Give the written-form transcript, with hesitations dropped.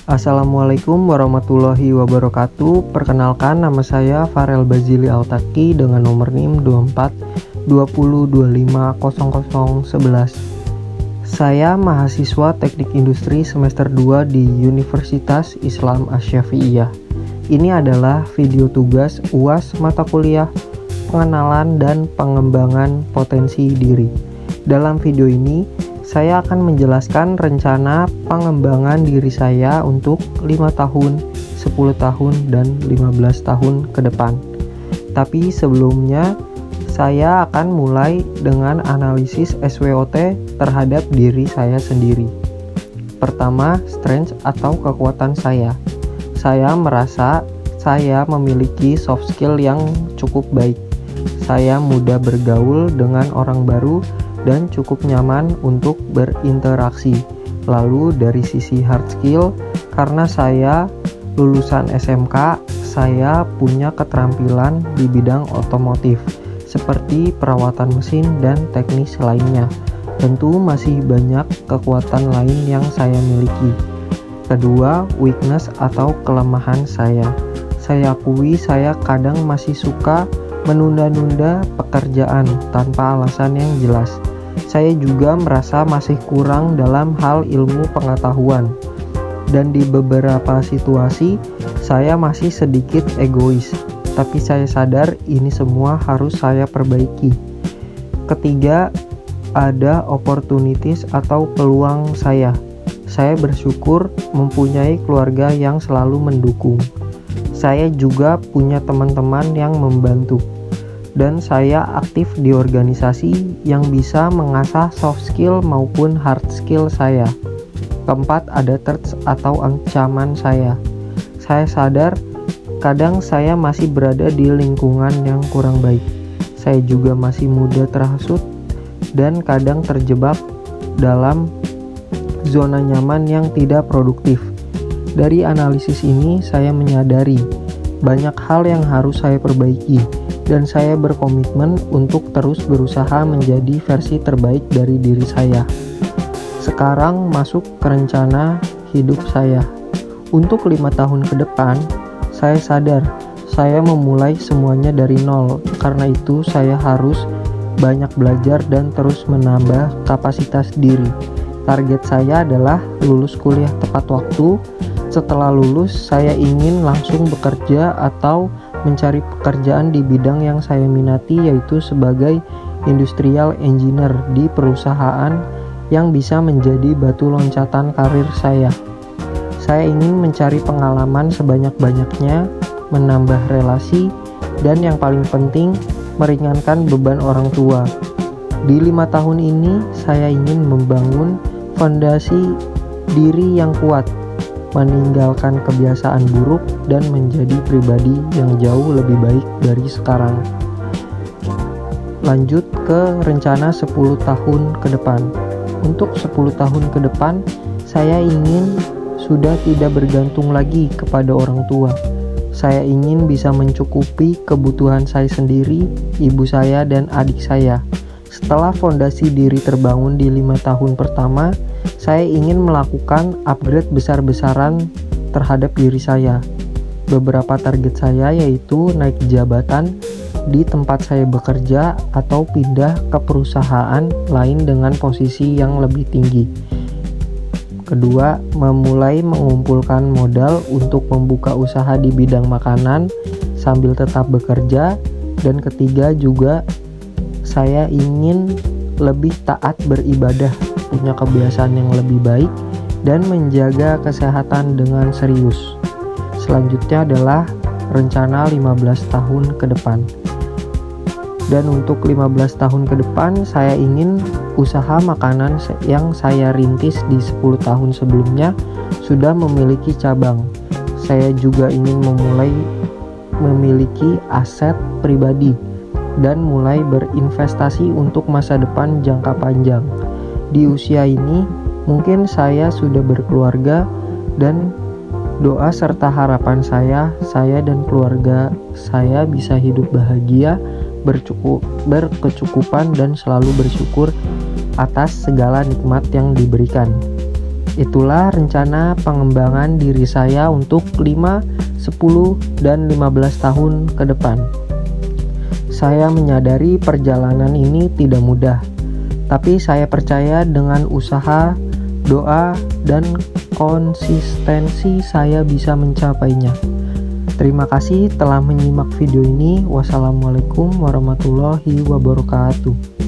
Assalamualaikum warahmatullahi wabarakatuh. Perkenalkan, nama saya Farel Bazili Altaki dengan nomor NIM 24 Saya mahasiswa Teknik Industri semester 2 di Universitas Islam Asy-Syafi'iyah. Ini adalah video tugas UAS mata kuliah pengenalan dan pengembangan potensi diri. Dalam video ini saya akan menjelaskan rencana pengembangan diri saya untuk 5 tahun, 10 tahun, dan 15 tahun ke depan. Tapi sebelumnya, saya akan mulai dengan analisis SWOT terhadap diri saya sendiri. Pertama, strength atau kekuatan saya. Saya merasa saya memiliki soft skill yang cukup baik. Saya mudah bergaul dengan orang baru dan cukup nyaman untuk berinteraksi. Lalu dari sisi hard skill, karena saya lulusan SMK, saya punya keterampilan di bidang otomotif seperti perawatan mesin dan teknis lainnya. Tentu masih banyak kekuatan lain yang saya miliki. Kedua, weakness atau kelemahan saya. Saya akui saya kadang masih suka menunda-nunda pekerjaan tanpa alasan yang jelas. Saya juga merasa masih kurang dalam hal ilmu pengetahuan, dan di beberapa situasi saya masih sedikit egois, tapi saya sadar ini semua harus saya perbaiki. Ketiga, ada opportunities atau peluang saya. Saya bersyukur mempunyai keluarga yang selalu mendukung. Saya juga punya teman-teman yang membantu. Dan saya aktif di organisasi yang bisa mengasah soft skill maupun hard skill saya. Keempat, ada threats atau ancaman saya. Saya sadar kadang saya masih berada di lingkungan yang kurang baik. Saya juga masih mudah terhasut dan kadang terjebak dalam zona nyaman yang tidak produktif. Dari analisis ini saya menyadari banyak hal yang harus saya perbaiki, dan saya berkomitmen untuk terus berusaha menjadi versi terbaik dari diri saya. Sekarang masuk ke rencana hidup saya. Untuk 5 tahun ke depan, saya sadar saya memulai semuanya dari nol. Karena itu saya harus banyak belajar dan terus menambah kapasitas diri. Target saya adalah lulus kuliah tepat waktu. Setelah lulus, saya ingin langsung bekerja atau mencari pekerjaan di bidang yang saya minati, yaitu sebagai industrial engineer di perusahaan yang bisa menjadi batu loncatan karir saya. Saya ingin mencari pengalaman sebanyak-banyaknya, menambah relasi, dan yang paling penting, meringankan beban orang tua. Di 5 tahun ini, saya ingin membangun fondasi diri yang kuat, meninggalkan kebiasaan buruk, dan menjadi pribadi yang jauh lebih baik dari sekarang. Lanjut ke rencana 10 tahun ke depan. Untuk 10 tahun ke depan, saya ingin sudah tidak bergantung lagi kepada orang tua. Saya ingin bisa mencukupi kebutuhan saya sendiri, ibu saya, dan adik saya. Setelah fondasi diri terbangun di 5 tahun pertama, saya ingin melakukan upgrade besar-besaran terhadap diri saya. Beberapa target saya yaitu naik jabatan di tempat saya bekerja atau pindah ke perusahaan lain dengan posisi yang lebih tinggi. Kedua, memulai mengumpulkan modal untuk membuka usaha di bidang makanan sambil tetap bekerja. Dan ketiga juga, saya ingin lebih taat beribadah, punya kebiasaan yang lebih baik, dan menjaga kesehatan dengan serius. Selanjutnya adalah rencana 15 tahun ke depan. Dan untuk 15 tahun ke depan, saya ingin usaha makanan yang saya rintis di 10 tahun sebelumnya sudah memiliki cabang. Saya juga ingin memiliki aset pribadi dan mulai berinvestasi untuk masa depan jangka panjang. Di usia ini, mungkin saya sudah berkeluarga, dan doa serta harapan saya dan keluarga saya bisa hidup bahagia, berkecukupan, dan selalu bersyukur atas segala nikmat yang diberikan. Itulah rencana pengembangan diri saya untuk 5, 10, dan 15 tahun ke depan. Saya menyadari perjalanan ini tidak mudah, tapi saya percaya dengan usaha, doa, dan konsistensi saya bisa mencapainya. Terima kasih telah menyimak video ini. Wassalamualaikum warahmatullahi wabarakatuh.